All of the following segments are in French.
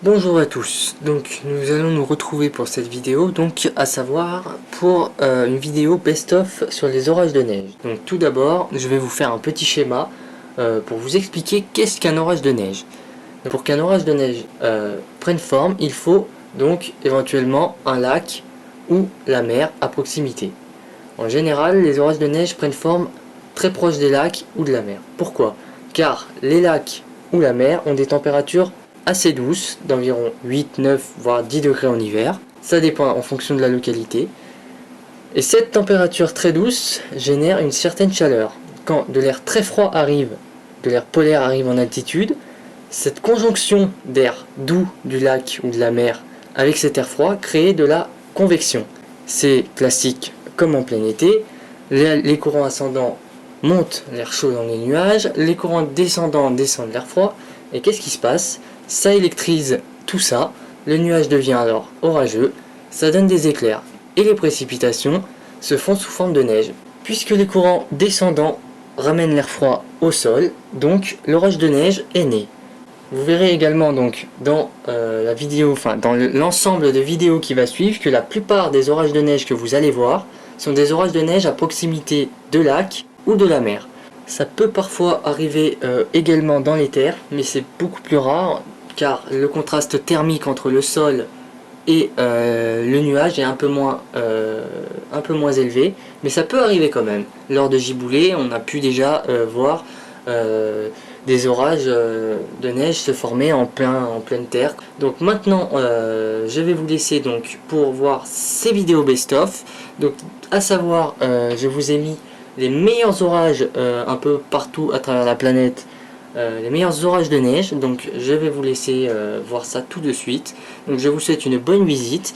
Bonjour à tous, donc nous allons nous retrouver pour cette vidéo, donc à savoir pour une vidéo best-of sur les orages de neige. Donc tout d'abord, je vais vous faire un petit schéma pour vous expliquer qu'est-ce qu'un orage de neige. Donc, pour qu'un orage de neige prenne forme, il faut donc éventuellement un lac ou la mer à proximité. En général, les orages de neige prennent forme très proche des lacs ou de la mer. Pourquoi? Car les lacs ou la mer ont des températures assez douces, d'environ 8, 9, voire 10 degrés en hiver. Ça dépend en fonction de la localité. Et cette température très douce génère une certaine chaleur. Quand de l'air très froid arrive, de l'air polaire arrive en altitude, cette conjonction d'air doux du lac ou de la mer avec cet air froid crée de la convection. C'est classique comme en plein été. Les courants ascendants montent l'air chaud dans les nuages, les courants descendants descendent l'air froid. Et qu'est-ce qui se passe? Ça électrise tout ça, le nuage devient alors orageux, ça donne des éclairs. Et les précipitations se font sous forme de neige. Puisque les courants descendants ramènent l'air froid au sol, donc l'orage de neige est né. Vous verrez également donc dans la vidéo, dans l'ensemble de vidéos qui va suivre, que la plupart des orages de neige que vous allez voir sont des orages de neige à proximité de lacs ou de la mer. Ça peut parfois arriver également dans les terres, mais c'est beaucoup plus rare car le contraste thermique entre le sol et le nuage est un peu moins élevé, mais ça peut arriver quand même. Lors de giboulées, on a pu déjà voir des orages de neige se former en pleine terre. Donc maintenant, je vais vous laisser donc pour voir ces vidéos best-of. Donc à savoir, je vous ai mis les meilleurs orages un peu partout à travers la planète, les meilleurs orages de neige. Donc je vais vous laisser voir ça tout de suite. Donc je vous souhaite une bonne visite.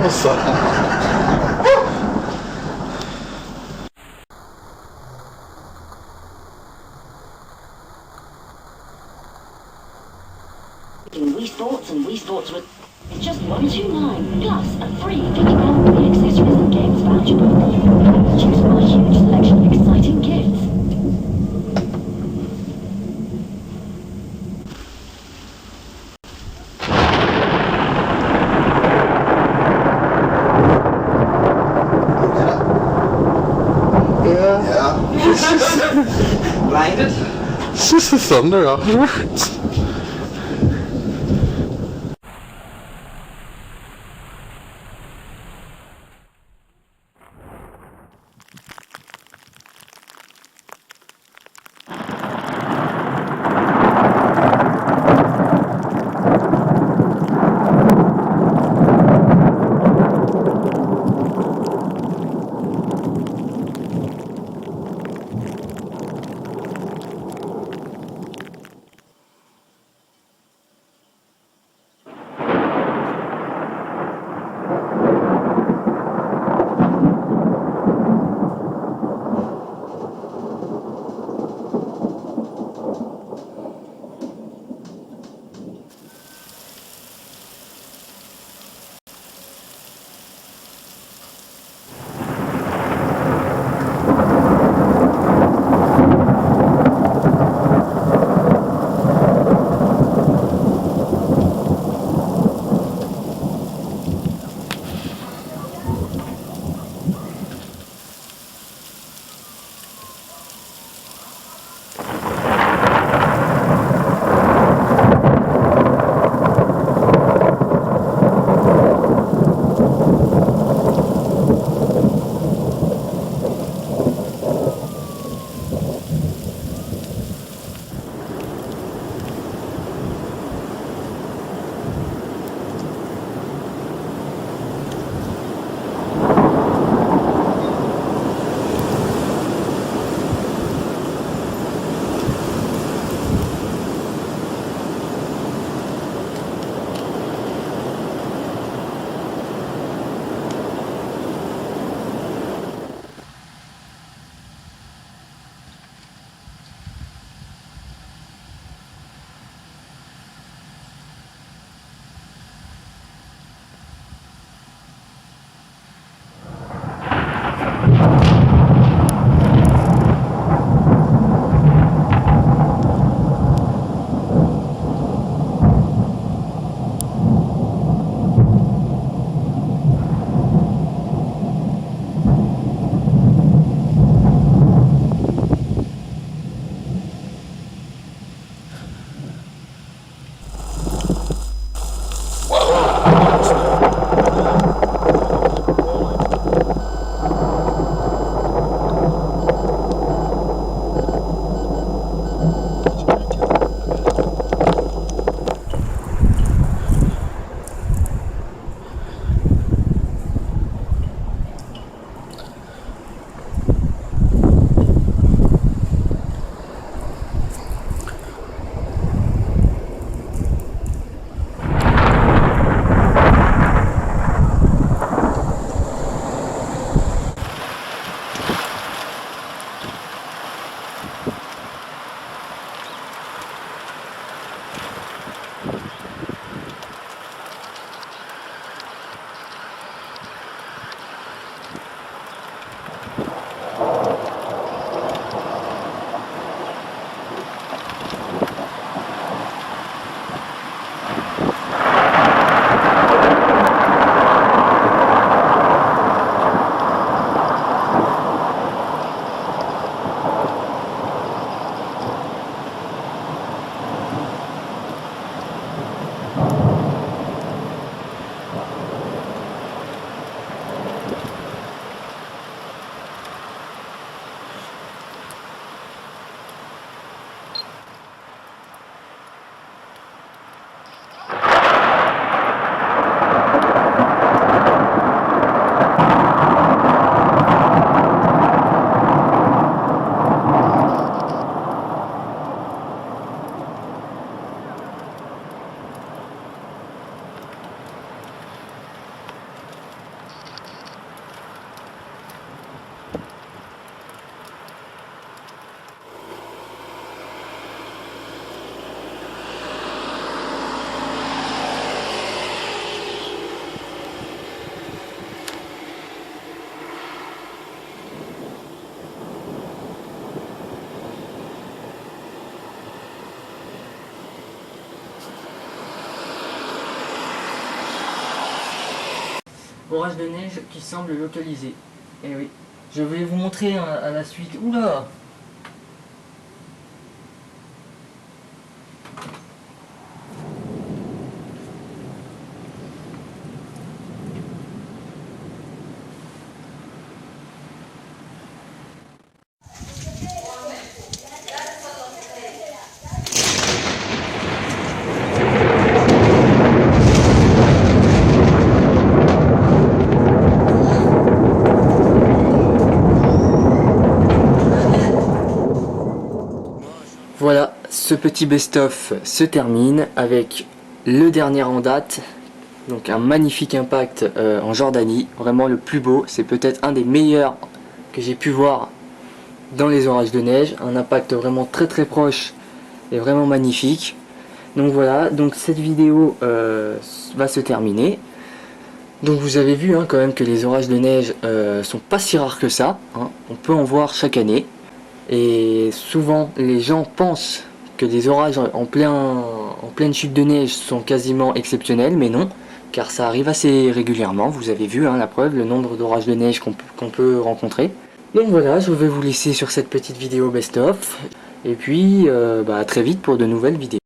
Nossa! Wii Sports and Wii Sports with just $129 plus a free £50 Wii accessories and games voucher book. Choose from a huge selection of exciting gifts. Blinded? It's just the thunder afterwards. orage de neige qui semble localisé. Et oui, je vais vous montrer à la suite. Oula! Voilà, ce petit best-of se termine avec le dernier en date, donc un magnifique impact en Jordanie, vraiment le plus beau, c'est peut-être un des meilleurs que j'ai pu voir dans les orages de neige, un impact vraiment très proche et vraiment magnifique. Donc voilà, donc cette vidéo va se terminer. Donc vous avez vu quand même que les orages de neige sont pas si rares que ça, hein. On peut en voir chaque année. Et souvent les gens pensent que les orages en pleine chute de neige sont quasiment exceptionnels, mais non, car ça arrive assez régulièrement. Vous avez vu la preuve, le nombre d'orages de neige qu'on peut rencontrer. Donc voilà, je vais vous laisser sur cette petite vidéo best-of, et puis à très vite pour de nouvelles vidéos.